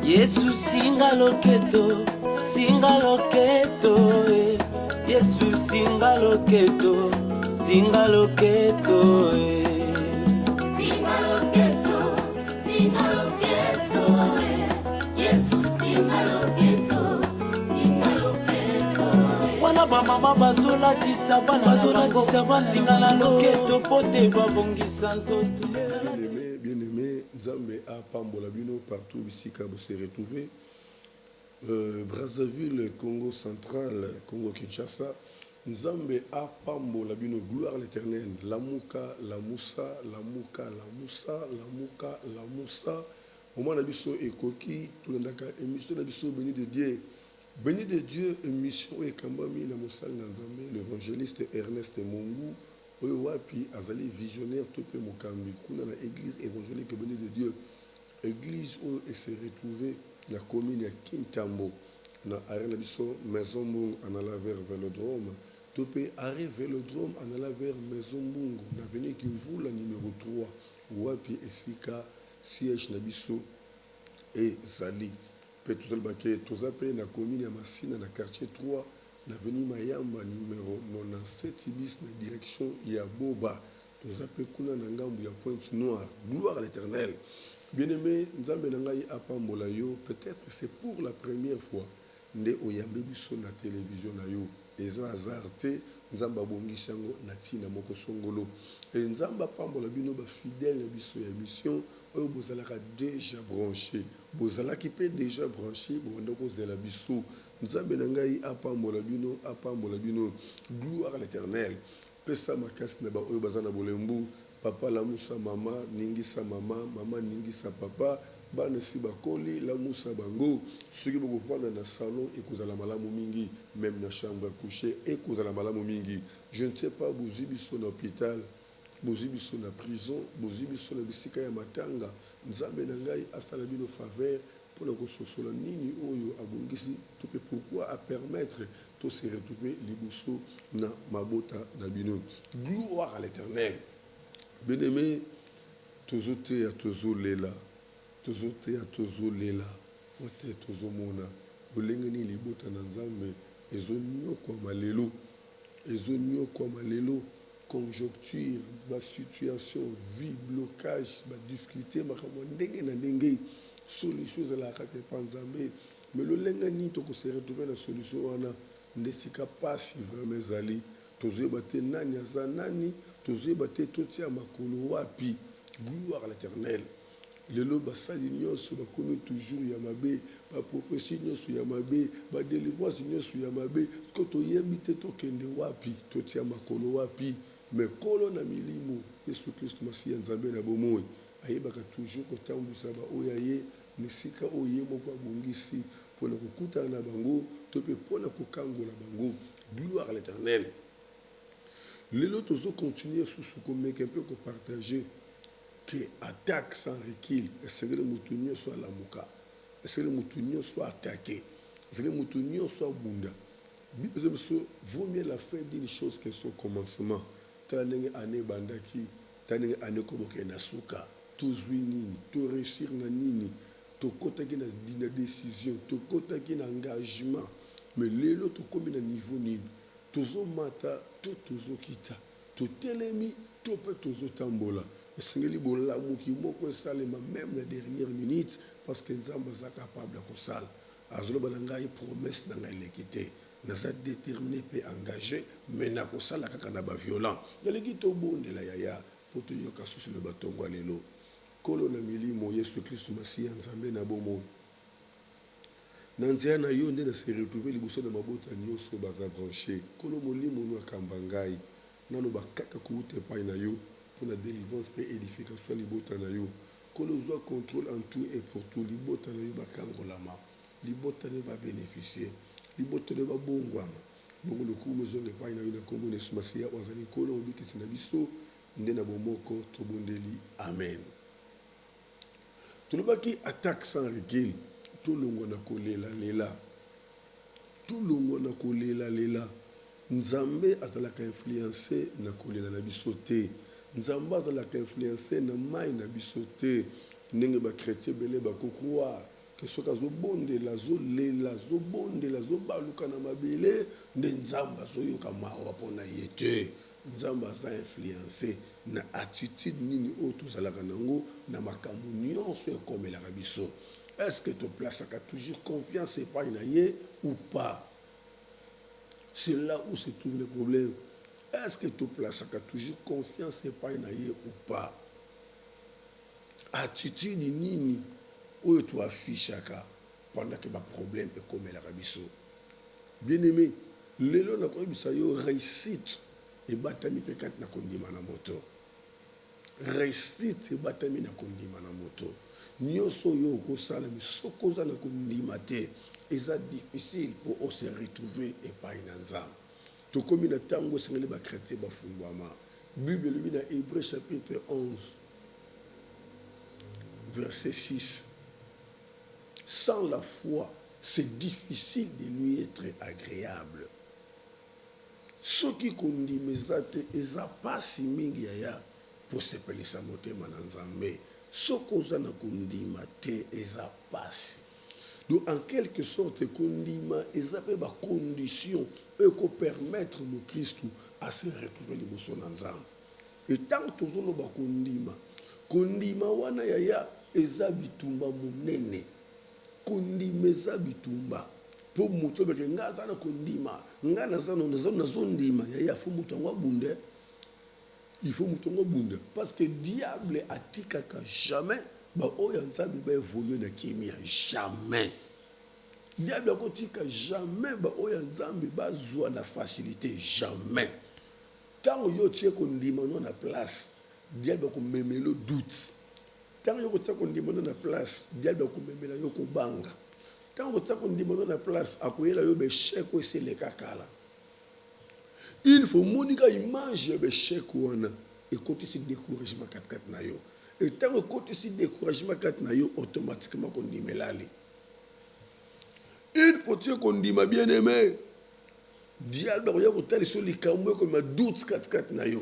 Yesu singa loketo, Yesu singa loketo, singa loketo, Yesu singa loketo, singa loketo. Wana ba mama bazola tisa bana singa la loketo pote babongisa nzoto. Bien-aimé, Nzambe a pambola bino partout ici quand vous se retrouvez. Brazzaville, Congo central, Congo Kinshasa. Nzambe a pambola bino, gloire à l'Éternel. La Mouka, la Moussa, la Mouka, la Moussa, la Mouka, la Moussa. Au moment d'abisso et coquille, tout le monde a émission d'abisso béni de Dieu. Béni de Dieu, émission et Kambami na Moussal Nzambe, l'évangéliste Ernest Mungu. Oyo wapi azali visionnaire topé mokambi kuna na église évangélique béni de Dieu église où et se retrouver la commune ya Kintambo na arena biso maison mbungu anala vers Vélodrome topé arrêt Vélodrome anala vers maison mbungu na avenue Kimvula numéro 3 wapi esika siège na biso et zali pe tozali baké tozape na commune ya Masina na quartier 3 l'avenue Mayamba numéro 97 bis na direction ya Boba tozape kuna na ngambu ya Pointe Noire. Gloire à l'Éternel. Bien-aimé, Nzambe nangai apambola yo, peut-être c'est pour la première fois nde oyambe biso na télévision na yo. Ezo azarte Nzamba bongisi yango na tina moko songolo. Et Nzamba apambola bino ba fidèle na biso ya mission oyo bozalaka déjà branché. Bozalaki pe déjà branché bonda kozela biso. Nzambe nangai apambola bino, gloire à l'Éternel. Pesa makasi na ba oyo bazana bolembu, papa la musa mama, ningisa mama, mama ningisa papa, bana si bakoli la musa bango, soki boko vanda na salon ekozala malamu mingi, même na chambre à coucher ekozala malamu mingi. Je ne sais pas bozi biso na hôpital, bozi biso na prison, bozi biso na bisika ya matanga. Nzambe nangai asala bino faveur pour la kososola nini oyo abongisi to pe pourquoi à permettre to se retrouver liboso na mabota na bino. Gloire à l'Éternel. Bien-aimé, tozote ya tozolela, ote tozomona bolengeni libota na Nzambe ezonyo kwa malelo, conjoncture, ba situation, vie, blocage, ba difficulté, makambo ndenge na ndenge. Solution à la carte panzambe mais le lengani to ko se retrouver la solution wana ndesika pasi vraiment zali tozebate nani aza nani tozebate totia makolo wapi. Gloire à l'Éternel. Lelo basali nyonso bakomi toujours ya mabe ba prophétie nyonso ya mabe ba délivrance nyonso ya mabe ko toyebi te tokende wapi totia makolo wapi mais kolo na milimo Yesu Kristo Masiya Nzambe na bomoi ayebaka toujours kotambusa ba oyaye nisika oye moko abongisi pona kokutana na bango to pe pona kokangola bango. Gloire à l'Éternel. Lelo tozo continuer sous ce qu'on met un peu ko partager que attaque sans recul est-ce que le mutunyo soit la muka est-ce que le mutunyo soit attaqué est-ce que le mutunyo soit bunda bible vaut mieux la fin d'une chose que son commencement tanenge ane bandaki tanenge ane komoke na suka tozwi nini to réussir na nini to kotaki na décision to kotaki na engagement mais lelo to komi na niveau nini tozo mata to tozo kita to telemi to pe tozo tambola esengeli bolamuki moko esalema même la dernière minute parce que Nzambe za capable ko sala azoloba na ngai promesse na ngai lekite naza déterminé pe engagé mais na ko sala kaka na ba violent yaleki to bondela yaya po to yoka susu le batongo lelo kolo na milimo Yesu Kristo Masiya Nzambe na bomo na nzia na yo nde na se retrouver liboso na mabota nyonso baza branché kolo molimo no akamba ngai naloba kaka kuute epai na yo pour la délivrance pe édification libota na yo kolo zwa contrôle en tout et pour tout libota na yo bakangolama libota ne ba bénéficier libota ne ba bongwama bongo lokumu zonge epai na yo na kombo na Yesu Masiya ozali kolo obikisi na biso nde na bomoko tobondeli amen. Tolobaki attaque sans recul tout longo na kolela lela Nzambe azalaka influencer na kolela na biso te Nzambe azalaka influencer na mai na biso te ndenge ba chrétien belé ba ko croire que soki azobondela azolela azobondela azobaluka na mabele nde nzambe azoyoka mawa mpona ye te. Nzambe aza influencé na attitude nini oyo tozalaka nango na makambo nyonso ekomelaka biso. Est-ce que toplasaka toujours confiance epai na ye ou pas? C'est là où se trouve le problème. Est-ce que toplasaka toujours confiance epai na ye ou pas? Attitude nini oyo toafishaka pendant que baproblème ekomelaka biso. Bien aimé, lelo nakoyebisa yo réussite ebatami mpe kati na kondima na moto. Réussite ebatami na kondima na moto. Nyonso yo okosala mi soki oza na kondima te eza difficile pour se retrouver epai na nzambe. Tokomi na ntango esengeli bakretien bafungwama. Bible elobi na Hébreu chapitre 11 verset 6. Sans la foi, c'est difficile de lui être agréable. Ce qui kondima eza te eza pasi mingi yaya po sepelisa motema na nzambe. Soki oza na kondima te eza pasi. Donc en quelque sorte kondima eza pe ba condition eko permettre mo Christ à se retrouver liboso na nzambe. Et tant tozoloba kondima, kondima wana yaya eza bitumba monene. Kondima eza bitumba. Po moto beke nga za na kondima, nga nazondima yaya fo moto ngo bunde. Il faut moutongo bunda parce que diable atikaka jamais ba oya nzambe ba évoluer na kimia jamais. Diable akotika jamais ba oya nzambe ba zwa na facilité jamais. Tant yo tie kondima non na place, diable ko memelo doute. Tant yo ko tie kondima non na place, diable ko memela yo ko banga. Tant ko tie kondima non na place, akoyela yo be chèque c'est le kakala. Il faut monika image be chèque wana et côté si découragement 4 na yo. Et tant que côté si découragement 4 na yo automatiquement qu'on dit melali. Il faut que qu'on dit ma bien-aimé. Diable ya ko tali so likamwe ko ma doute 4 na yo.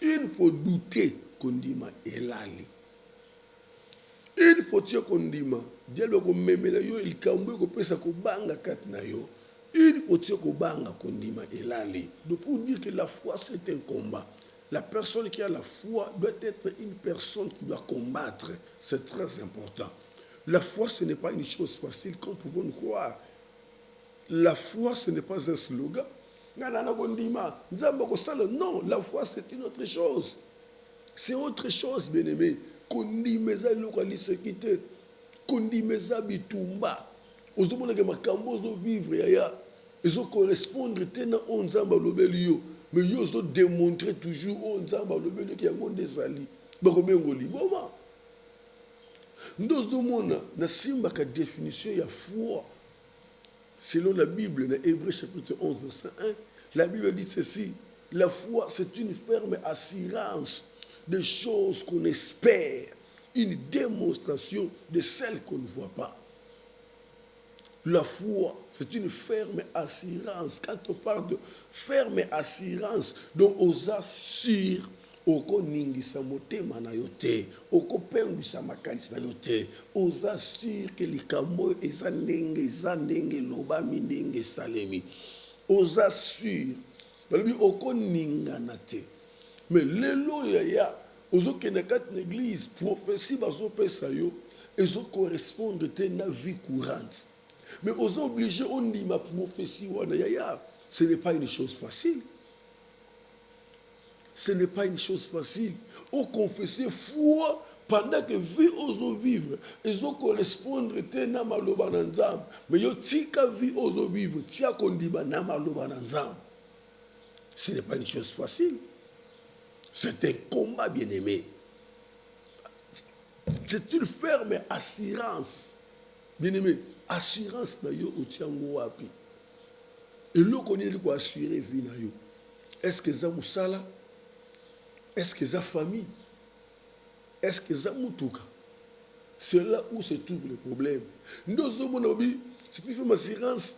Il faut douter qu'on dit ma elali. Il faut que qu'on dit ma diable ko memela yo likamwe ko pesa ko banga 4 na yo. Il faut que qu'on banga qu'on dit ma elali. Donc pour dire que la foi c'est un combat. La personne qui a la foi doit être une personne qui doit combattre. C'est très important. La foi, ce n'est pas une chose facile comme pouvons nous croire. La foi, ce n'est pas un slogan. Non, la foi, c'est une autre chose. C'est autre chose, bien-aimé. Kondimeza localité quitte. Kondimeza bitumba. Ozomona ke makambo zo vivre yaya. Ezo correspondre tena onzamba lobelio. Mais ils ont démontré toujours aux gens qui ont des alliés. Nous avons une définition de la foi. Selon la Bible, dans Hébreu chapitre 11, verset 1, la Bible dit ceci. La foi, c'est une ferme assurance des choses qu'on espère. Une démonstration de celles qu'on ne voit pas. La foi, c'est une ferme assurance. Quand on parle de ferme assurance, donc on assure oko ningisa motema na yote, oko pendisa makanisi na yote, on assure que likambo eza ndenge lobami ndenge salemi. On assure, balobi oko ningana te. Mais lelo yaya, ozo kena kat l'église, prophétie bazo pesa yo, ezo correspondre te na vie courante. Mais aux obligés, on dit ma prophétie, ce n'est pas une chose facile. Ce n'est pas une chose facile. On confesser foi pendant que vie aux vivre, ils ont correspondre à maloba nanzam. Mais yo tika vie aux vivre, tia kondiba na maloba nanzam. Ce n'est pas une chose facile. C'est un combat bien-aimé. C'est une ferme assurance. Bien-aimé. Assurance na yo otiango wapi. Et lo connaît quoi assurer vie na yo. Est-ce que ça musala? Est-ce que ça famille? Est-ce que ça mutuka? C'est là où se trouve le problème. Nous avons dit c'est une forme d'assurance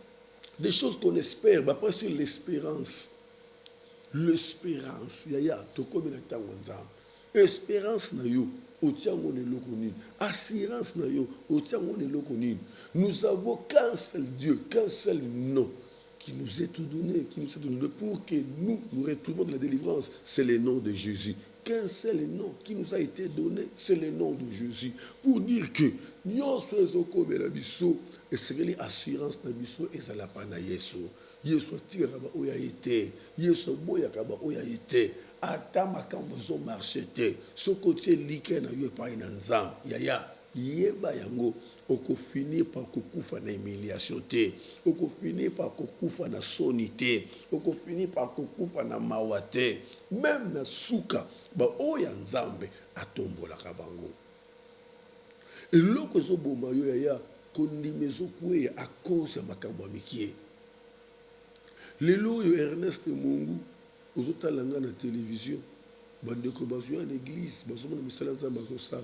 des choses qu'on espère, mais pas sur l'espérance. L'espérance, yaya to comme na tango nzam. Espérance na yo. otiango neloko nini. Assurance na yo, otiango neloko nini. Nous avons qu'un seul Dieu, qu'un seul nom qui nous est tout donné, qui nous est donné pour que nous retrouvions de la délivrance. C'est le nom de Jésus. Qu'un seul nom qui nous a été donné, c'est le nom de Jésus. Pour dire que nous sommes la biso et c'est l'assurance na biso et ça la pana Yesu. Yesu tira ba oya été, Yesu boya kaba oya été. Ata makambo zo marché te. Ce côté liké na yo pa ina nzam. Yaya yeba yango. Oko finir par kokufa na humiliation te. Oko finir par kokufa na sonité. Oko finir par kokufa na mawate. Même na suka ba oya nzambe atombola kabango. Et loko zo boma yo yaya kondimezo kwe à cause ya makambo mikie. Lelo yo Ernest Mungu ozotalanga na télévision bandeko bazo ya l'église bazo na misala nzambe bazo sala.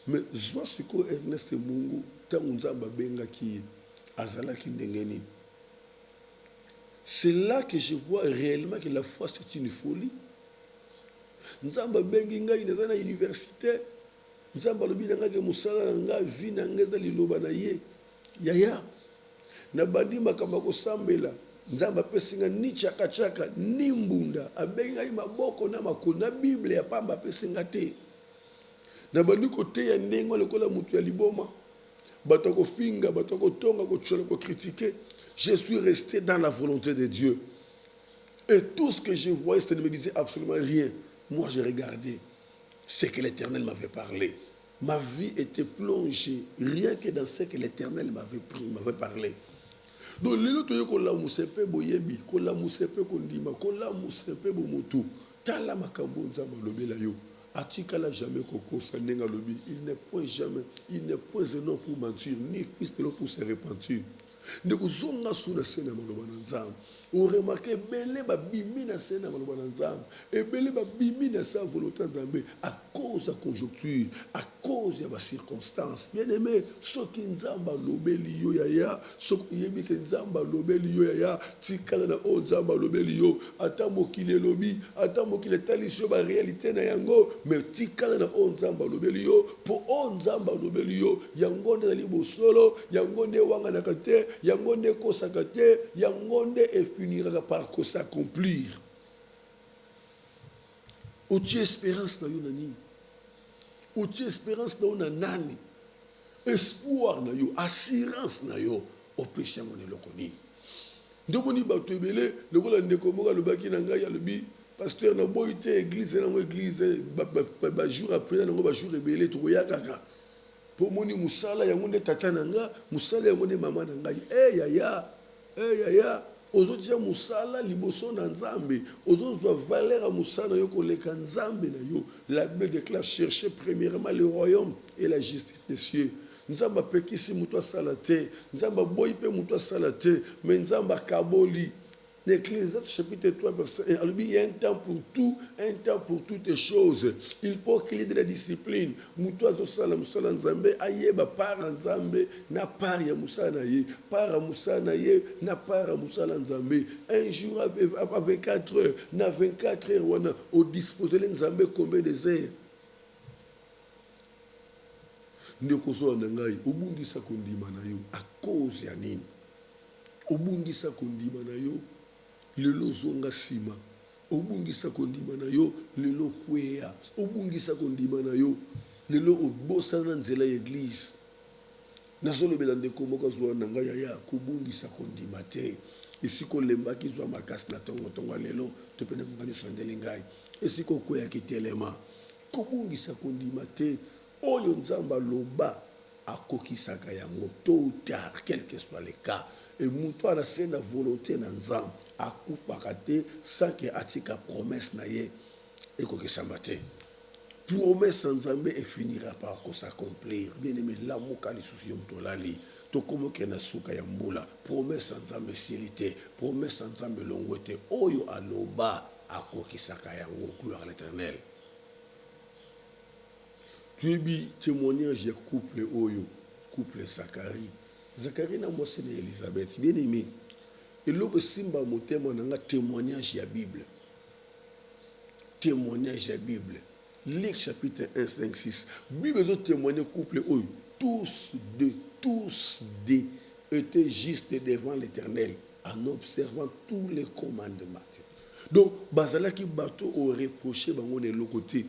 Mais soit ce que Ernest Mungu tango nzamba benga ki azalaki ndengeni. C'est là que je vois réellement que la foi c'est une folie. Nzamba bengi ngai na na université. Nzamba lobi na ngake musala nga vi na ngeza liloba na ye. Yaya. Na bandi makamba ko sambela. Nzamba pesinga ni chaka chaka ni mbunda abengi ngai maboko na makona Bible ya pamba pesinga te. Na bandi kote ya ndengo lekola mutu ya liboma bato ko finga bato ko tonga ko tchola ko critiquer. Je suis resté dans la volonté de Dieu et tout ce que je voyais ça ne me disait absolument rien. Moi j'ai regardé ce que l'Éternel m'avait parlé. Ma vie était plongée rien que dans ce que l'Éternel m'avait parlé. Donc les autres yo ko la musepe boyebi ko la musepe ko ndima ko la musepe bo mutu tala makambo nzamba lobela yo. Atikala jamais koko sanenga lobi. Il n'est point jamais, il n'est point un nom pour mentir, ni fils de l'homme pour se repentir. Ndeko zonga suna sena maloba na nzambe. On remarque belé ba bimi na sena maloba na nzambe. Et belé ba bimi na sa volonté nzambe à cause de la conjoncture, à cause de la circonstance. Bien aimé, ce qui nzamba lobeli yo yaya, ce qui yebi ke nzamba lobeli yo yaya, tikala na o nzamba lobeli yo, ata mokile lobi, ata mokile talisio ba réalité na yango, mais tikala na o nzamba lobeli yo, po o nzamba lobeli yo, yango nde na libosolo, yango nde wanga na kate, yango nde kosaka te, yango nde finira par s'accomplir. Ou tu espérance na yo nani? Ou tu espérance na yo nani? Espoir na yo, assurance na yo, au péché mon elokoni. Ndoboni bato ebele, lokola ndeko moka lobaki na ngai ya lobi, pasteur na boyi te église na église ba jour après na ba jour ebele to ya kaka. Po moni musala yango nde tata na nga, musala yango nde mama na ngai. Yaya. Ozotia musala liboso na nzambe. Ozozwa valeur à musala yo koleka nzambe na yo. La Bible déclare chercher premièrement le royaume et la justice des cieux. Nzamba pekisi muto salate, nzamba boyi pe muto salate, mais nzamba kaboli. L'Ecclésiaste chapitre 3 verset 1, il y a un temps pour tout, un temps pour toutes les choses. Il faut qu'il y ait de la discipline. Mutoazo sala musala nzambe ayeba para nzambe na para ya musala ye, para musala ye na para musala nzambe. Un jour avec 24 heures, na 24 heures wana au disposer nzambe combien de heures. Ndeko zo na ngai obungisa kondima na yo à cause ya nini? Obungisa kondima na yo lelo zonga sima, obungisa kondima na yo lelo kwea, obungisa kondima na yo lelo obosa na nzela église. Nazolo bela ndeko moka zo na ngai ya kubungisa kondima te. Isiko lemba ki zo makasi na tongo lelo to pena ngani so ndele ngai. Isiko kwea kitelema. Kubungisa kondima te. Oyo nzamba loba akokisaka yango tôt ou tard, quel que soit le cas. Et muto ana sena volonté na nzamba akufaka te sans que atika promesse na ye ekokisamba te. Promesse nzambe et finira par s'accomplir. Bien aimé lamuka lisusu yo mtolali to komo ke na suka ya mbula. Promesse nzambe silité, promesse nzambe longwete oyo aloba akokisaka yango. Gloire à l'Éternel. Tu es bi témoignage de couple oyo, couple Zacharie. Zacharie na moi c'est Elisabeth. Bien aimé. Et l'autre simba motema nanga témoignage ya Bible. Témoignage ya Bible. Luc chapitre 1, 5, 6. Bible veut témoigner couple eux. Tous deux étaient justes devant l'Éternel en observant tous les commandements. Donc, bazalaki bato au reproché bango ne lokote.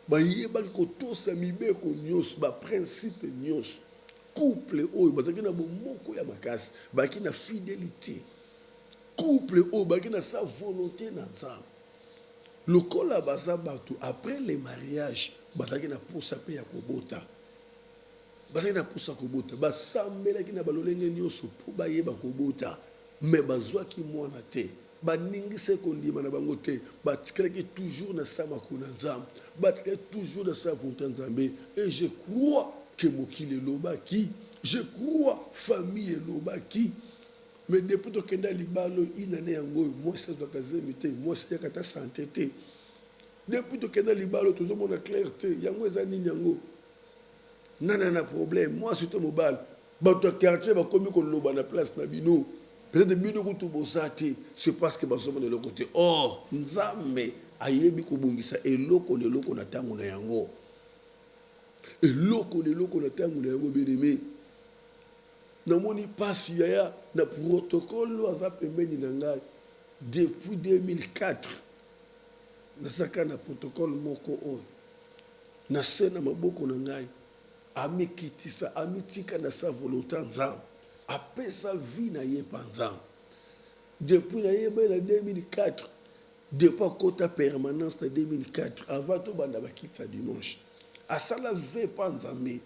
Ba yebaki ko tosa mibeko nyos ba principe nyos. Couple eux bazalaki na bomoko ya makasi, baki na fidélité. Couple eux baki na sa volonté na nzambe. Lokola baza bato après le mariage bazalaki na posa pe ya kobota. Bazalaki na posa kobota, basambelaki na balolenge nyonso po bayeba kobota, mais bazwaki mwana te. Baningise kondima na bango te, batikalaki toujours na sa makuna nzambe, batikalaki toujours na sa volonté nzambe. Et je crois que mokili lobaki, je crois famille lobaki. Mais depuis que kenda libalo inane yango, moi ça doit kazemi te, moi ça kata santé te. Depuis que kenda libalo toujours mon clarté, yango ezani yango. Nanana problème, moi surtout mobile. Bato quartier ba komi ko loba na place na bino. Peut-être bino ko to bosate, c'est parce que basomo de l'autre côté. Oh, nzambe ayebi ko bongisa eloko ne loko na tango na yango. Eloko ne loko na tango na yango bien-aimé. Namoni pasi ya na protocole aza pembeni na ngai depuis 2004. Nasaka na protocole moko oyo. Na sena maboko na ngai. Amikitisa amitika na sa volonté nzambe. Apesa vie na ye panzambe. Depuis na ye na 2004, depuis kota permanence na 2004, avant to banda bakita dimanche. Asala ve panzambe.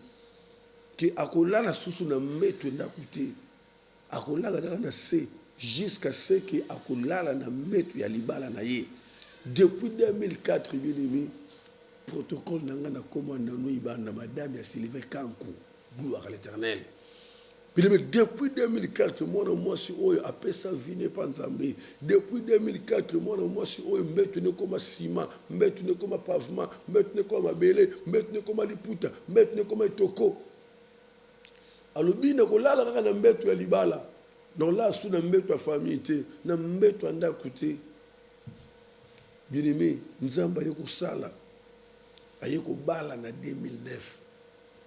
Que akolala susu na meto ndakuti akolala kaka na se jusqu'à ce que akolala na meto ya libala na ye. Depuis 2004 bien aimé, protocole nanga na commande no ibanda madame ya Sylvain Kankou, gloire à l'Éternel. Bien aimé, depuis 2004 moi si oyo apesa vine panzambe. Depuis 2004 moi si oyo meto ne koma ciment, meto ne koma pavement, meto ne koma mabele, meto ne koma liputa, meto ne koma itoko. Alobina ko lala kaka na mbeto ya libala. Non là sous na mbeto ya famille te, na mbeto anda kuté. Bien aimé, nzamba yeko sala. Ayeko bala na 2009.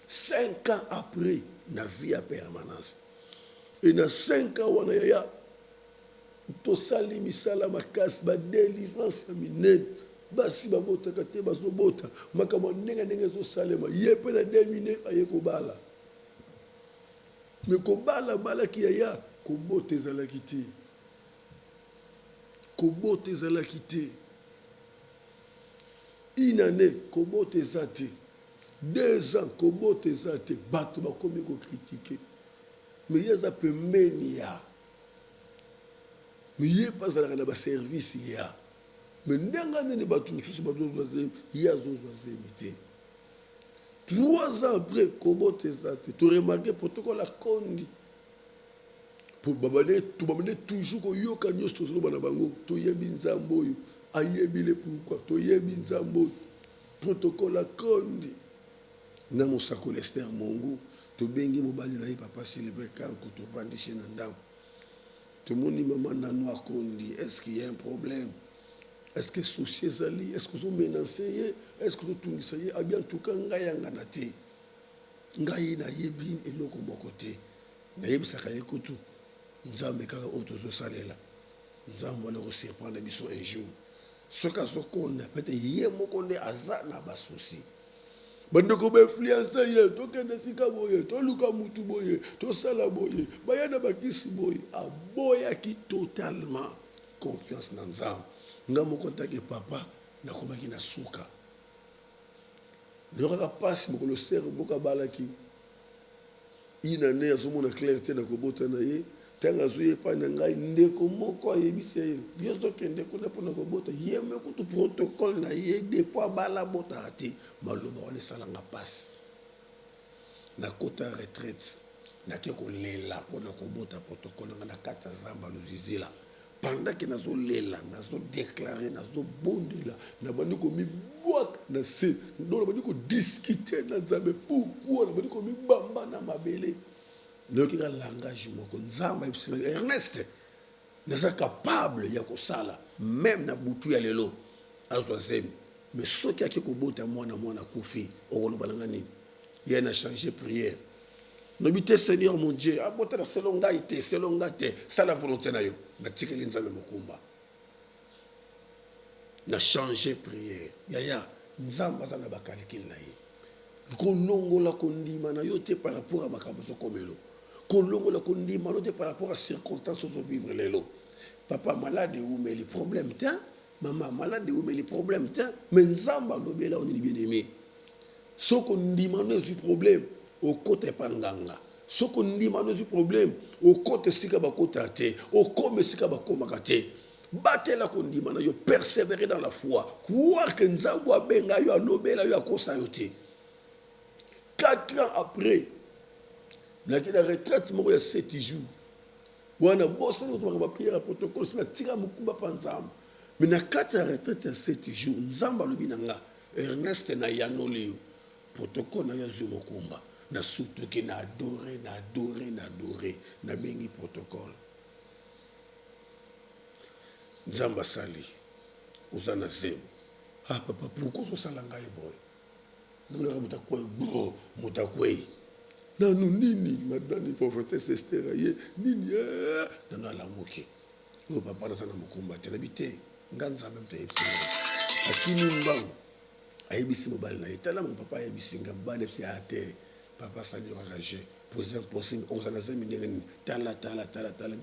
5 ans après na vie à permanence. Et na 5 ans wana ya to sali misala makasi ba délivrance ya minene. Basi ba bota kate bazo bota. Makama ndenge zo salema. Yepe na 2009 ayeko bala. Mais kobala bala ki ya kobote ezalaki te. Kobote ezalaki te. Une année kobote eza te. 2 ans kobote eza te. Bato bakomi ko critiquer. Mais yeza pembeni ya. Mais ye pas za na ba service ya. Mais ndanga nene bato mususu bato zoze ya zozo zemite. 3 ans après, comment tu as remarqué protocole à Kondi. Pour babane, tu m'as toujours que yo kanyo stosolo banabango, to yebi nzambo yo, ayebi le pourquoi, to yebi nzambo. Protocole à Kondi. Na mosako Lester Mongo, to bengi mobali na papa Sylvain Kankou, to bandisi na ndam. To moni maman na noa Kondi, est-ce qu'il y a un problème? Est-ce que souci ezali? Est-ce que vous menacez? Est-ce que vous tungisez? Ah bien, en tout cas, ngai ngana te. Ngai na yebi eloko moko te. Na yebi sakaye kutu. Nzambe kaka otozo salela. Nzambe na ko surprendre biso un jour. Soka sokona peut-être ye moko nde aza na ba souci. Bande ko ba influencer ye, to kende sika boye, to luka mutu boye, to sala boye, bayana bakisi boye, aboya ki totalement confiance na Nzambe. Nga mokontaki papa na komaki na suka. N'aura pas si moko le serre boka balaki. Ina ne azomona clarté na kobota na ye, tanga zuye pa na ngai ndeko moko ayebise ye. Yeso kende ko na pona kobota, ye me ko to protocole na ye de po bala bota ati, maloba on sala nga passe. Na kota retraite, na te ko lela pona kobota protocole na kata zamba luzizila. Pendant que nous avons déclaré, nous avons bondé là, nous avons mis boîte, nous avons discuté, nous avons pourquoi, nous avons mis bamba na mabele. Nous avons un langage, nous avons Ernest, nous sommes capables de faire ça, même na boutou ya lelo, à troisième, mais ce qui a été kobota mwana kufi okoloba nanga nini il a changé prière nobité Seigneur mon Dieu abota na selonga ite ça la volonté na yo na tikeli nzambe mokumba na changé prière yaya nzamba za na bakalikili na ye kolongola kondima na yo te par rapport à makambo komelo kolongola kondima no te par rapport à circonstances zo vivre lelo papa malade ou mais les problèmes tiens maman malade ou mais les problèmes tiens mais nzamba lobela on est bien aimé ce qu'on demande du problème au côté panganga ce qu'on demande du problème au côté sika bakota te au comme sika bakoma kate batela qu'on demande yo persévérer dans la foi croire que nzambo abenga yo alobela yo akosa yo te 4 ans après la retraite il y a 7 jours wana bossa ma prière protocole c'est la tira mukuba panzamba mais na 4 ans retraite 7 jours nzamba lobinanga Ernest na yanoli protocole na yazu mokumba na surtout que na adoré na bengi protocole nzamba sali uzana zem papa pourquoi so salanga e boy ndona mutakwe nanu nini madame prophétesse Esther aye nini nanu alamuki no papa na sana mokumba te nabite nganza même te epsi akini mbangu ayebisi mobali na etala mon papa ayebisi ngamba lepsi ate papa sali enragé poser impossible on s'en a zemi tala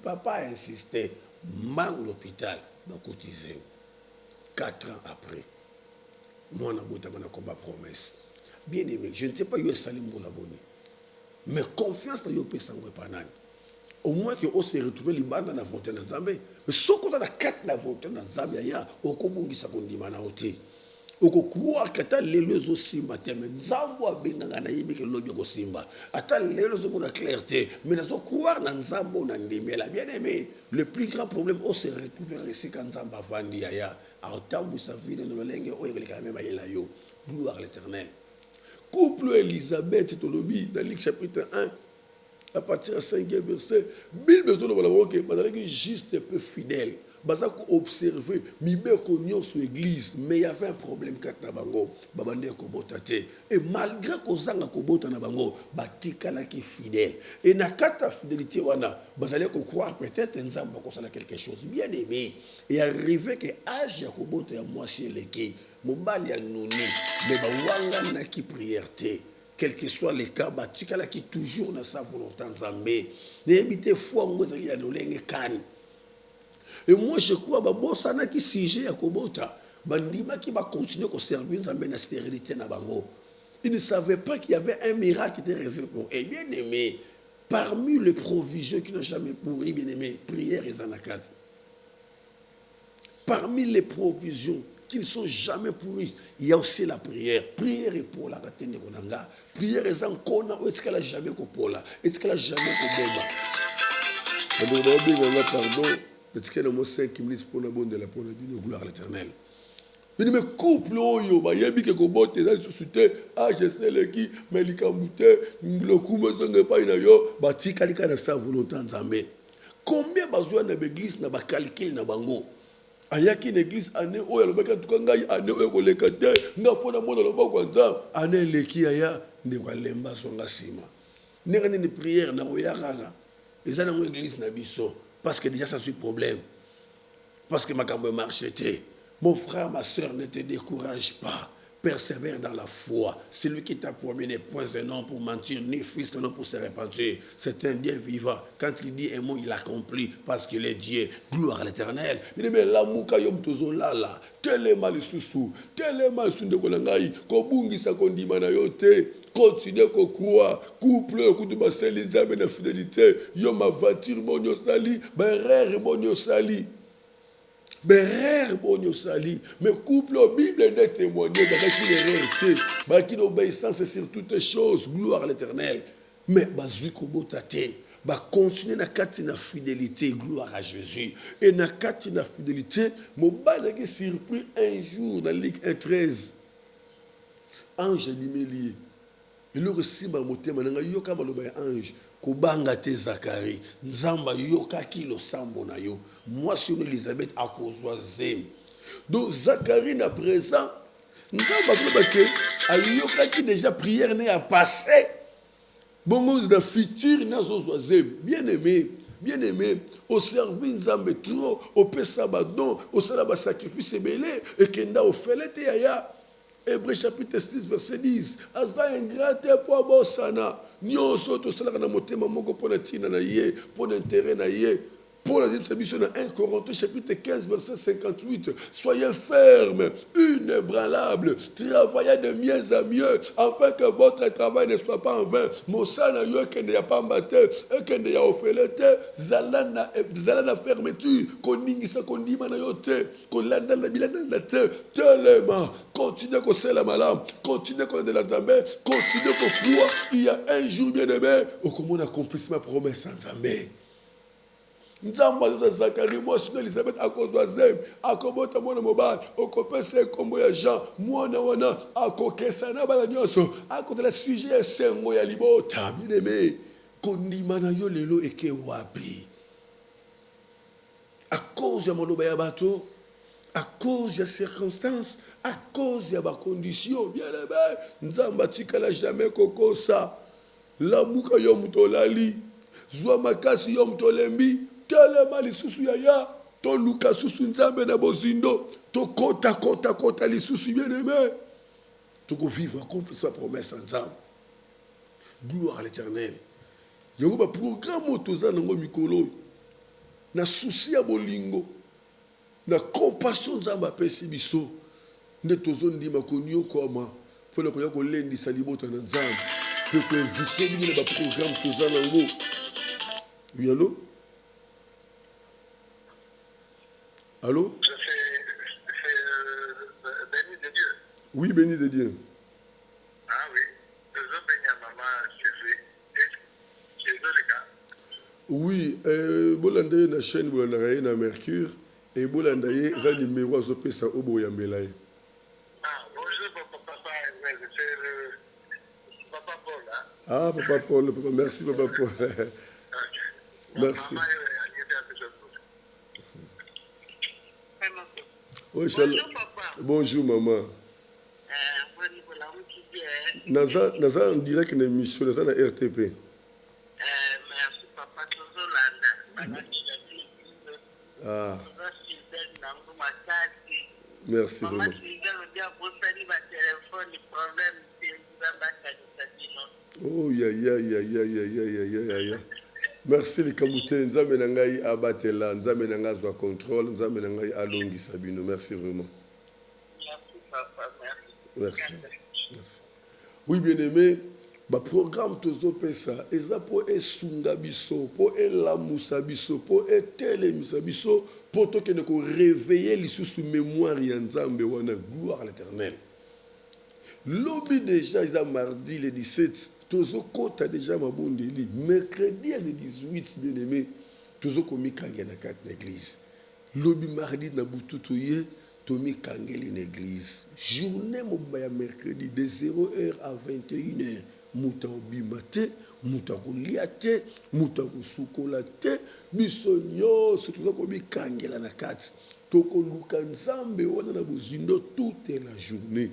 papa a insisté mang l'hôpital va cotiser 4 ans après moi na bota na combat promesse bien aimé je ne sais pas yo salim pour la bonne mais confiance na yo pesango panani au moins que on se retrouver libanda na volonté na Nzambe mais soko na 4 na volonté na Nzambe ya okobungisa kondima na oti okokua kata lelo zo simba te mais Nzambo abenganga na yebi ke lobi ko simba ata lelo zo na clarté mais na zo croire na Nzambo na ndimela bien aimé le plus grand problème on se retrouve ici quand Nzamba vandi ya a tambu sa vie de no lenge o yele quand même ayela yo gloire à l'Éternel couple Elisabeth tolobi dans Luc chapitre 1 à partir du 5e verset Bible besoin de voir que bazalaki juste peu fidèle bazako observer mibe konyo sur église mais il y avait un problème kata bango babande ko botate et malgré ko zanga ko bota na bango batikala ki fidèle et na kata fidélité wana bazale ko croire peut-être nzamba ko sala quelque chose bien aimé et arrivé que âge ya ko bota ya mwasi leki mobali ya nuni mais bawanga na ki prière quel que soit le cas batikala ki toujours na sa volonté nzambe n'habite foi ngozali ya lolenge kan. Et moi je crois babosana ki sujet ya kobota bandima ki ba continuer ko servir nzambe na stérilité na bango. Ils ne savaient pas qu'il y avait un miracle qui était réservé pour eux. Et bien aimé, parmi les provisions qui n'ont jamais pourri, bien aimé, prière et zanakat. Parmi les provisions qui ne sont jamais pourries, il y a aussi la prière. Prière est pour la ratine de Konanga. Prière est en kona, est-ce qu'elle a jamais kopola, est-ce qu'elle a jamais koboba. Pardon, est-ce qu'elle a moins 5 minutes pour la bonne de la gloire à l'Éternel. Mais me couple oyo ba yebi ke ko bote za susute je sais le qui mais likambute le kuma zonga pa ina yo ba tikalika na sa volonté nzambe. Combien besoin na église na ba calcul na bango. Ayaki une église année oyo lobeka tukanga année oyo ko lekate nga fona mona loba kwanza année leki aya nde kwa lemba songa sima. Nenga ni prière na oyakanga. Eza na église na biso parce que déjà ça c'est problème. Parce que makambo marche té. Mon frère, ma soeur, ne te décourage pas. Persévère dans la foi. Celui qui t'a promis n'est point un homme pour mentir, ni fils d'un homme pour se repentir. C'est un Dieu vivant. Quand il dit un mot, il accomplit parce qu'il est Dieu. Gloire à l'Éternel. Il dit, mais l'amour yom tozo là, tellement le sous, tellement sunde kolangai, kobungi sa kondimana yote. Continuez à croire, couple, coup de bassin, les âmes et la fidélité. Yom ma voiture, bon yo sali, ben rare, bon yo sali. Mais bon sali, mais couple la Bible est témoigné dans une réalité, qui l'obéissance sur toutes les choses, gloire à l'Éternel. Mais bazuko botate, continuer na kati na fidélité, gloire à Jésus. Et na kati na fidélité, mon bas qui surpris un jour dans Luc 1:13. Ange animé il le reçu ba motema nga yoka maloba ya ange. Kobanga te Zacharie, Nzamba yoka ki lo sambo na yo. Moi sur Elisabeth a kozwa zem. Donc Zacharie na présent, ayokaki déjà prière ne a passé bongo na futur nazozwa bien aimé au servir nzambe trop au pesa badon au sala ba sacrifice belé et kenda au felete yaya. Hébreux chapitre 6 verset 10 aza ingrate po bosana nyonso to sala na motema moko pona tina na ye pona intérêt na ye. Paul a dit dans 1 Corinthiens chapitre 15 verset 58, soyez fermes, inébranlables, travaillez de mieux en mieux, afin que votre travail ne soit pas en vain. Mosana yo kende ya pambate, kende ya ofelete, zalana fermeture, koningisa kondima na yote, kolanda la bilana la te, tellement, continuez ko sela malam, continuez ko de la zambe, continuez ko croire, il y a un jour bien aimé, au comment on accomplit ma promesse en zambe. Nzamba za Zakari mwasi na Elizabeth akozwa zem akobota mwana mobali okopesa kombo ya Jean mwana wana akokesa na bala nyonso akotela sujet ya sengo ya libota bien-aimé kondima na yo lelo eke wapi à cause ya maloba ya bato à cause ya circonstances à cause ya ba conditions bien-aimé nzamba tikala jamais kokosa lamuka yo mutolali zwa makasi yo mutolembi telema lisusu ya to luka susu nzambe na bozindo to kota lisusu bien aimé to ko vivre accomplir sa promesse nzambe gloire à l'Éternel yongo ba programme toza nango mikolo na souci ya bolingo na compassion nzambe apesi biso nde tozo ndima konyo koma pona koya ko lendisa libota na nzambe pe ko inviter bino ba programme toza nango. Oui, allô? Allô? C'est béni de Dieu. Oui, béni de Dieu. Ah oui. Je veux bénir maman chez eux, les gars. Oui, Bolandaye na chaîne Bolandaye na Mercure et Bolandaye va numéro à Zopesa Obo Yambelaye. Ah, bonjour papa, c'est le papa Paul. Hein? Ah, papa Paul, merci papa Paul. Okay. Merci. Maman, Oui, bonjour papa. Bonjour maman. Naza en direct na émission, naza na RTP. Merci papa Tozolanda. Ah. Merci vraiment. Oh ya. Merci les Kamoutens, nzambe na ngai abatela, nzambe na ngai azwa contrôle, nzambe na ngai alongisa bino. Merci vraiment. Merci papa, merci. Oui bien aimé, ba programme tozo pesa, eza po esunga biso, po elamusa biso, po etelemisa biso, po tokende ko réveiller lisusu mémoire ya nzambe wana, gloire à l'Éternel. Lobby déjà, ils ont mardi le 17, Tozo Kota déjà Mabondeli, mercredi le 18, bien aimé, Tozo Komi Kangi na kat l'église. Lobby mardi na Boutoutoye, Tomi Kangeli l'église. Journée Mobaya mercredi de 0h à 21h, Mouta Obimate, Mouta Koliate, Mouta Kosukolate, Bisonyo, Tozo Komi Kangela na kat. Toko Lukanzambe, wana na Bozindo toute la journée.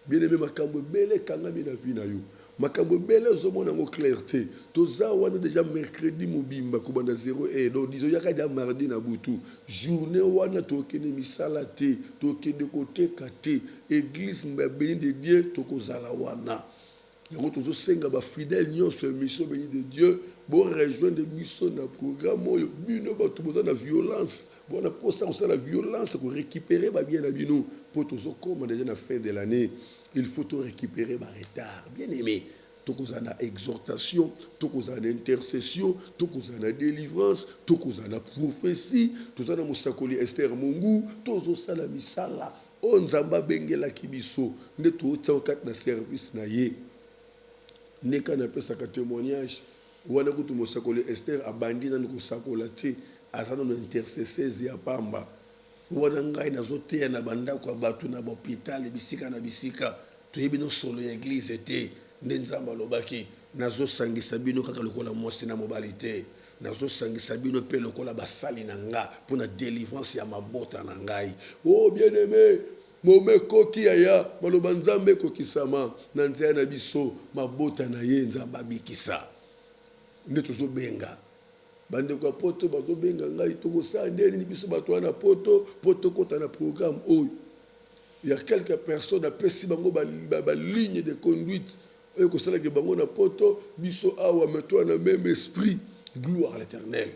Bien aimé makambo bele kangami na vie na yo makambo bele zomona ngo clarté toza wana déjà mercredi mobimba ko banda 0 et donc disons yaka déjà mardi na butu journée wana tokene misala te tokende côté kate église mbabeni de Dieu tokozala wana yango tozo senga ba fidèle nyonso mission béni de Dieu bon rejoindre mission na programme oyo bino ba tuboza na violence bon pour ça la violence pour récupérer ba bien na bino pour tozo comme déjà na fin de l'année il faut tout récupérer ba retard bien aimé tokozana exhortation tokozana intercession tokozana délivrance tokozana prophétie tozana musakoli Esther Mungu tozo sala misala o nzamba bengela kibiso nde to tsakat na service na ye neka na pesa ka témoignage wana kutu musakoli Esther abandi na kusakola te azana no intercesseuse ya pamba wana ngai nazoteya na banda kwa batu na hôpital bisika na bisika toyebi no solo ya église te nde nzamba lobaki nazosangisa bino kaka lokola mwasi na mobali te nazosangisa bino pe lokola basali na nga mpona délivrance ya mabota na ngai oh bien aimé momeko ki aya maloba nzambe kokisama na nzela na biso mabota na ye nzambe abikisa nde tozobenga bandeko ya poto bazobenga ngai tokosala ndeni biso bato wana poto kota na programme oyo. Il y a quelques personnes apesi bango ba ligne de conduite oyo kosalaki bango na poto biso awa metoi na même esprit. Gloire à l'Éternel.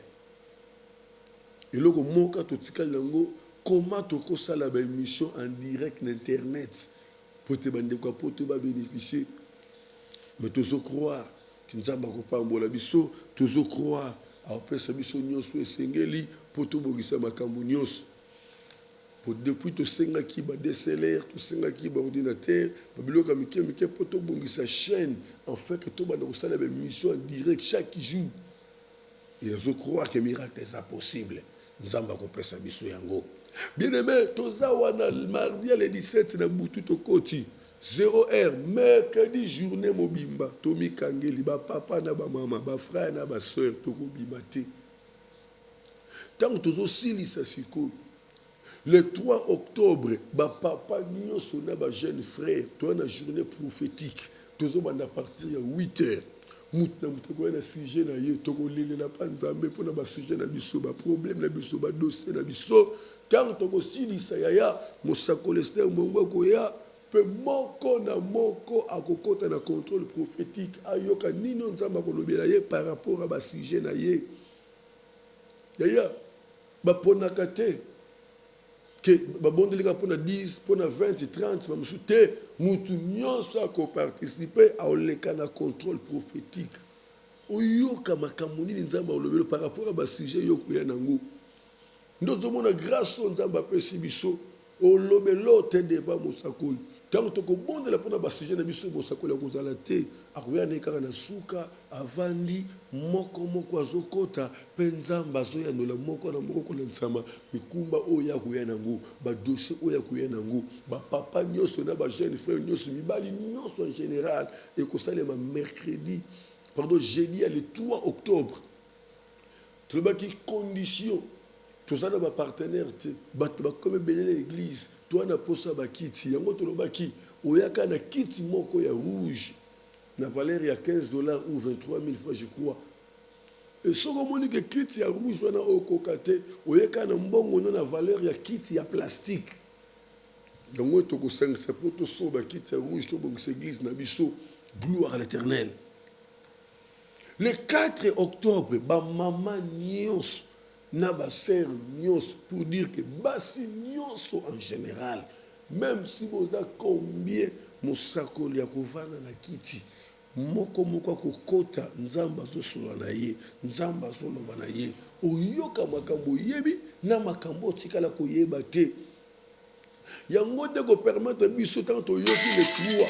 Et là, moka totikali nango comment tokosala ba émission en direct na internet pour te bandeko pour te bénéficier. Mais toujours croire que nzamba ko pambola biso, toujours croire a pesa biso nyonso esengeli pour to bongisa makambo nyonso. Pour depuis to senga ki ba DSLR, to senga ki ba ordinateur, ba biloka mike pour to bongisa chaîne en fait que to banda kosala ba émission en direct chaque jour. Et je crois que miracle est possible. Nous avons compris ça. Bien aimé, toza wana mardi le 17 na butu to koti 0h mercredi journée mobimba tomi kangeli ba papa na ba mama ba frère na ba sœur to ko bimate. Tant tozo silisa siko le 3 octobre ba papa nyonso na ba jeune frère to na journée prophétique tozo banda partir à 8h. Mutna mutego na sujet na ye toko lele na panzambe pona ba sujet na biso ba problème na biso ba dossier na biso quand toko silisa yaya mosako lester mongo ko ya pe moko na moko akokota na contrôle prophétique ayoka nino nzamba ko lobela ye par rapport à ba sujet na ye yaya ba pona kate que babondelika pona 10 pona 20 30 mamusu te mutu nyonso ako participer a oleka na contrôle prophétique oyoka makambo nini nzamba olobelo par rapport à ba sujet yoko ya nango ndozo mona grâce nzamba pesi biso olobelo te deva mosakoli tant to ko bondela pona ba sujet na biso mosakoli akozala te akoya nekaka na suka avandi moko azokota penzamba zoya ndola moko na moko na nsama mikumba oya kuya nango ba dossier oya kuya nango ba papa nyoso na ba jeune frère nyoso mibali nyoso en général et ko salema mercredi jeudi le 3 octobre tout ba ki condition tout ça ba partenaire te ba comme belele l'église toi na posa ba kiti yango to lobaki oyaka na kiti moko ya rouge na valeur ya $15 ou 23 000 francs je crois. Et ce que que kit ya rouge wana okokate oyeka na mbongo na valeur ya kit ya plastique. Yango to ko 5 poto so ba kit ya rouge to bongisa église na biso. Gloire à l'Éternel. Le 4 octobre ba maman nyos na ba sœur nyos pour dire que basi nyos en général même si vous avez combien mosako ya kovana na kiti moko akokota nzamba zosolo na ye nzamba zoloba na ye oyoka makambo yebi na makambo tikala koyeba te yango nde ko permettre biso tant toyoki le 3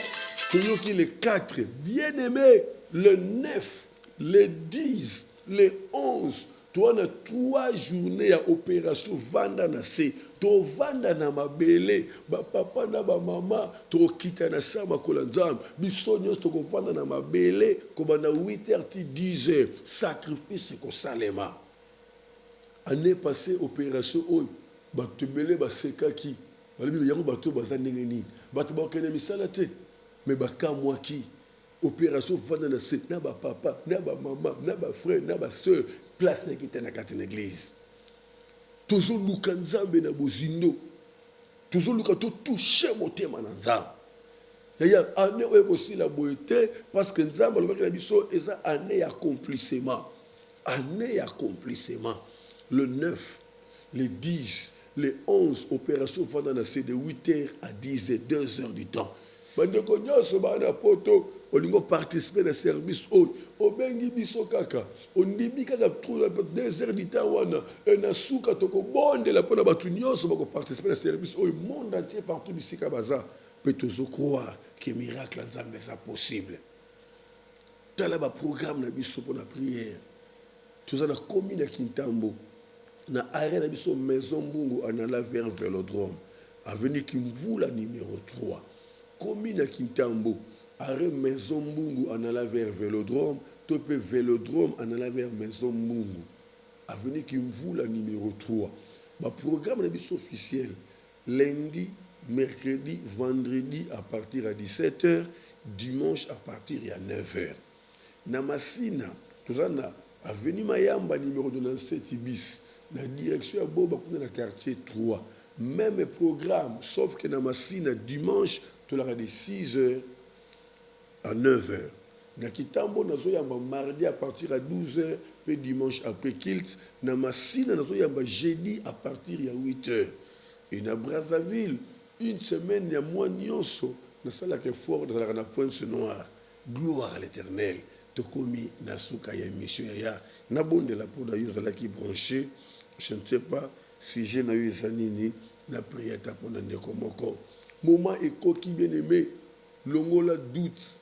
toyoki le 4 bien aimé le 9 le 10 le 11 toi na 3 journées ya opération vanda na se to vanda na mabele ba papa na ba mama to kita na sama kola nzambe biso nyos to ko vanda na mabele ko bana 8h 10h sacrifice ko salema année passée opération oyo ba tebele ba sekaki balibi yango bato baza ndenge nini bato ba kene misala te mais ba kamwaki opération vanda na se na ba papa na ba mama na ba frère na ba sœur place qui était dans l'église. Toujours luka nzambe na bozindo. Toujours luka to toucher motema na nzambe. Yaya année aussi la beauté parce que nzambe le bakela biso eza année accomplissement. Année accomplissement. Le 9, le 10, le 11 opération vanda na c'est de 8h à 10h 2h du temps. Bande ko nyoso bana poto olingo participer na service obengi biso kaka ondibi kaka 2h du temps wana na suka toko bondela pona batu nyonso bako participer na service monde entier partout bisika baza peut toujours croire que miracle nzambe ça possible tala ba programme na biso pour la prière tous na commune ya Kintambo na arrêt na biso maison Mbungu anala vers Vélodrome avenue Kimvula numéro 3 commune ya Kintambo arrêt maison Mbungu en allant vers Vélodrome, topé Vélodrome en allant vers maison Mbungu. Avenue Kimvula numéro 3. Le programme est officiel lundi, mercredi, vendredi à partir de 17h, dimanche à partir de 9h. Na Masina, tout ça na avenue Mayamba numéro 97 bis, na direction à Boba dans le quartier 3. Même programme, sauf que na Masina dimanche, tout de 6h à 9h. Na Kitambo nazo yamba mardi à partir de 12h, puis dimanche après Kilt, na Masina nazo yamba jeudi à partir de 8h. Et na Brazzaville, une semaine ya mois nyonso, na sala que fort dans la pointe noire. Gloire à l'Éternel. Tokomi nasuka ya émission ya na bonde la pour d'ailleurs la qui branché, je ne sais pas si j'ai na eu zanini na prière ta pour ndeko moko. Moment eko qui bien aimé, longola doute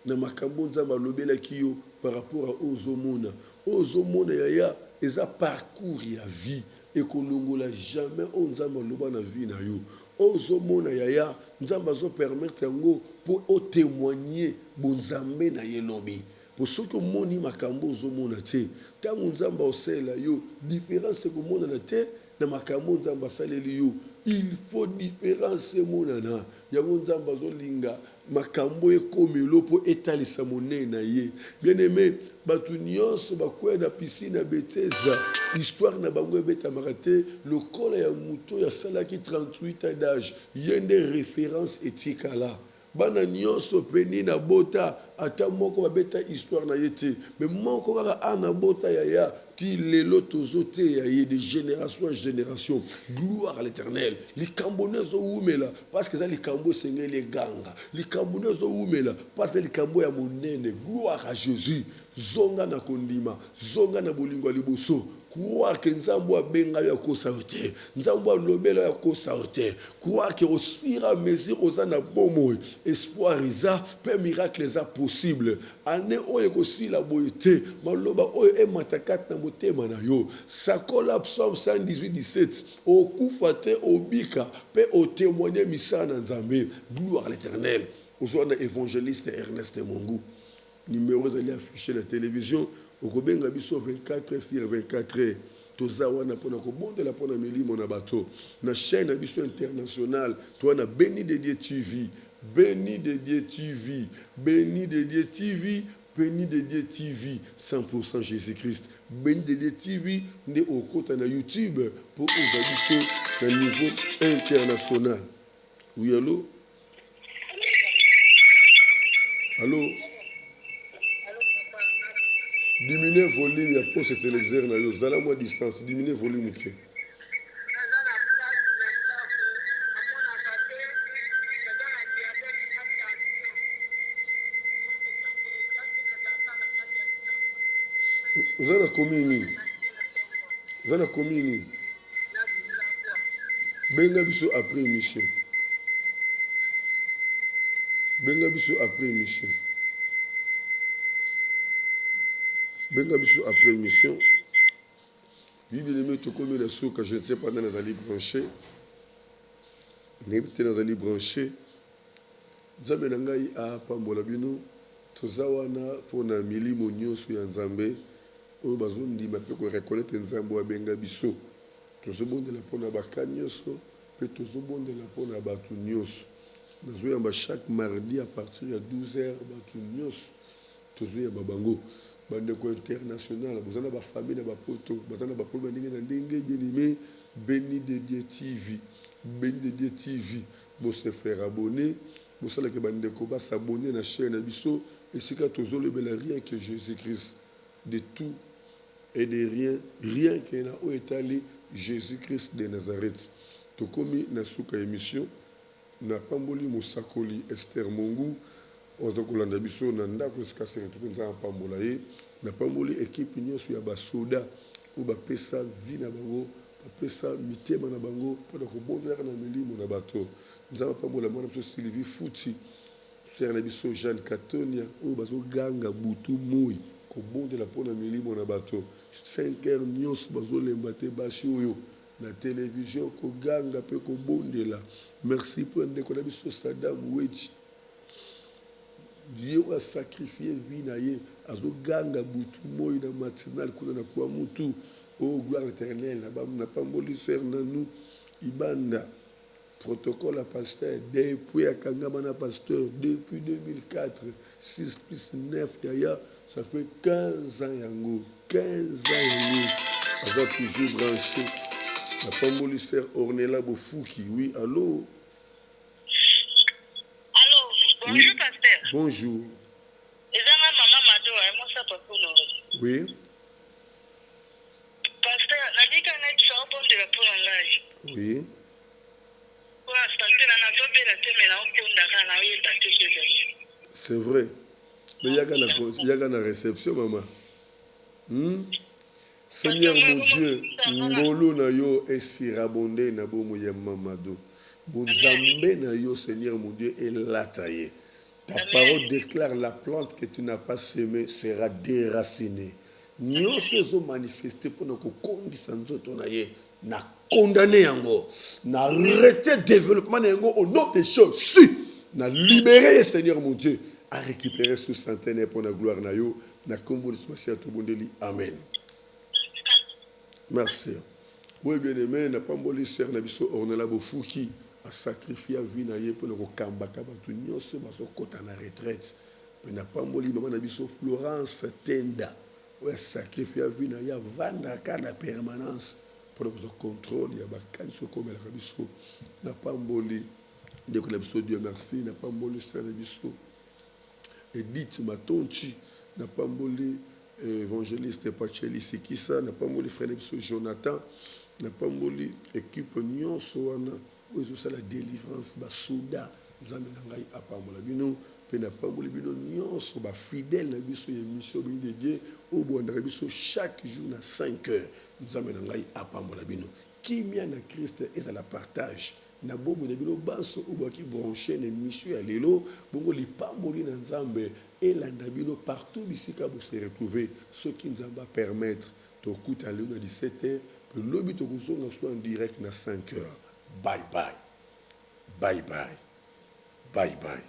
na makambo nzamba lobela kiyo par rapport à ozomona. Ozomona ya eza parcours ya vie et que longola jamais onzamba loba na vie na yo. Ozomona ya nzamba zo permettre yango pour témoigner bonzambe na yelobi. Pour ceux qui ont dit makambo ozomona te, tango nzamba osela yo, différence que mona na te na makambo nzamba saleli yo. Il faut différence monana. Yango nzamba zolinga makambo ekomelo po etalisa monena ye. Bien aimé, batu nyonso bakwea na piscine ya Bethesda, histoire na bango beta marate, lokola ya muto ya salaki 38 ans d'âge, yende référence etikala. Bana nyonso peni na bota ata moko babeta histoire na yete mais moko kaka ana bota ya ti lelo tozote ya ye de génération en génération. Gloire à l'Éternel. Les cambonezo umela parce que ça les cambo sengé les ganga. Les cambonezo umela parce que les cambo ya monene. Gloire à Jésus. Zonga na kondima, zonga na bolingo liboso. Croire que nzambo abenga ya kosa te, nzambo lobela ya kosa te. Croire que au fur et à mesure osana bomo, espoir isa, pe miracle isa possible. Ane oye kosi la boyete, maloba oye e matakat na motema na yo. Sakola Psalm 118-17, au kufate au bika, pe au témoigner misa na nzambe. Gloire à l'Éternel. Aux évangéliste Ernest Mongu. Numéro d'aller afficher la télévision au Kobenga biso 24 sur 24 heures. Tozawa na pona ko bonde la pona milimo na bato na chaîne biso internationale toi na Béni de Dieu TV, Béni de Dieu TV, Béni de Dieu TV, Béni de Dieu TV 100% Jésus-Christ. Béni de Dieu TV né au côté na YouTube pour biso na niveau international. Oui allô? Allô? Diminuez le volume, il y a pas ce téléviseur. Vous allez à moins distance, diminuez le volume. Vous allez à combien? Vous allez à combien? Benga biso après émission. Benga biso après émission. Benga biso après émission. Bible les mettre comme la souka, je ne sais pas dans les alliés branchés. N'importe dans les alliés branchés. Nzambe na ngai a pambola bino tozawana pona milimo nyonso ya Nzambe oyo bazondima pe ko reconnaître Nzambe wa benga biso. Tozobondela pona bakanyonso pe tozobondela pona batu nyonso. Nazoyamba chaque mardi à partir de 12h batu nyonso tozoyamba bango. Bandeko international, vous avez des familles, des potos, vous avez des problèmes, bien-aimé, Béni de Dieu TV, Béni de Dieu TV, vous se faire abonner, vous savez que bandeko va s'abonner à la chaîne Abisso, et c'est quand vous avez rien que Jésus-Christ, de tout et de rien, rien qu'il n'a pas étalé Jésus-Christ de Nazareth. Tout comme na souka émission, na pamboli musakoli Esther Mongu. Ozokolanda biso na ndako esikasere tupenza pambola ye na pamboli équipe nyonso ya basoda ou bapesa vie na bango bapesa mitema na bango mpona kobondela na milimo na bato nzamba pambola mwana biso Sylvie Futi frère na biso Jeanne Katonia oyo bazoganga butu moi kobondela mpona milimo na bato 5h nyonso bazolemba te basi oyo na télévision koganga mpe kobondela merci mpo ndeko na biso Saddam Weji Dieu a sacrifié vie na ye azoganga butu moi na matinal kuna na kwa mutu oh gloire éternelle na pamboli faire na nous ibanda protocole à pasteur, depuis à Kangamana pasteur, depuis 2004, 6 plus 9, yaya, ça fait 15 ans yango, 15 ans yango, on va toujours brancher. La femme voulu se faire Ornella Bofouki, oui, allô? Allô, bonjour oui. Pasteur. Bonjour. Et ça, maman Mado, moi ça pas pour nous. Oui. Pasteur, la vie qu'on a dit ça au bon de la pour l'âge. Oui. C'est vrai. Mais il y a une réception, maman. Seigneur mon Dieu, ngolo na yo esirabonde na bomo ya mamado. Bonzambe na yo, Seigneur mon Dieu, est lataillé. Ta parole déclare la plante que tu n'as pas semée sera déracinée. Nous faisons manifester pour nous conditions na condamné yango, na arrêté développement yango au nom des choses. Si, na libéré Seigneur mon Dieu, à récupérer ce centenaire pour la gloire na yo, na kombo de Smasia Tobondeli. Amen. Merci. Oui, bien aimé, n'a pas mboli faire na biso Ornella Bofouki a sacrifié vie na ye pour le kamba kabatu nyonso baso kota na retraite. Mais n'a pas mboli maman na biso Florence Tenda. Ouais, sacrifié vie na ya vanda kana permanence. Pour le contrôle, il y a des gens qui n'a pas mboli. Dieu merci, n'a pas mboli frère Nabiso. Edith Matonchi, n'a pas mboli évangéliste Pacheli Sikisa, n'a pas mboli frère Nabiso Jonathan, n'a pas mboli équipe nyonso wana. Où est la délivrance, Basouda, Zamenangai Apambola Bino, n'a pas mboli bino nyonso ba fidèle na biso émission de Dieu au bon biso chaque jour à 5 heures. Nous amenons à Pambola Bino. Qui m'a na Christ et à la partage. Na bomo na bino banso ou qui branché na mission à l'élo, bongo li pamboli na nzambe et la nabino partout ici ka vous se retrouver ce qui nous va permettre de écouter à l'élo à 17h, que l'obi to kuzonga soit en direct na 5 heures. Bye bye. Bye bye. Bye bye.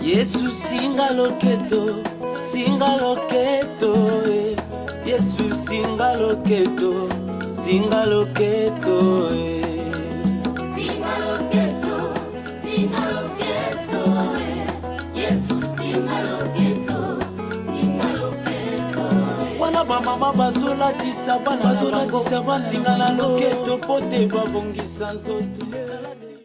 Yesu singa loketo, eh. Yesu singa loketo, eh. Singa loketo, eh. Yesu singa loketo, eh. Wana ba mama bazolatisa bana singa loketo pote babongisa nzoto.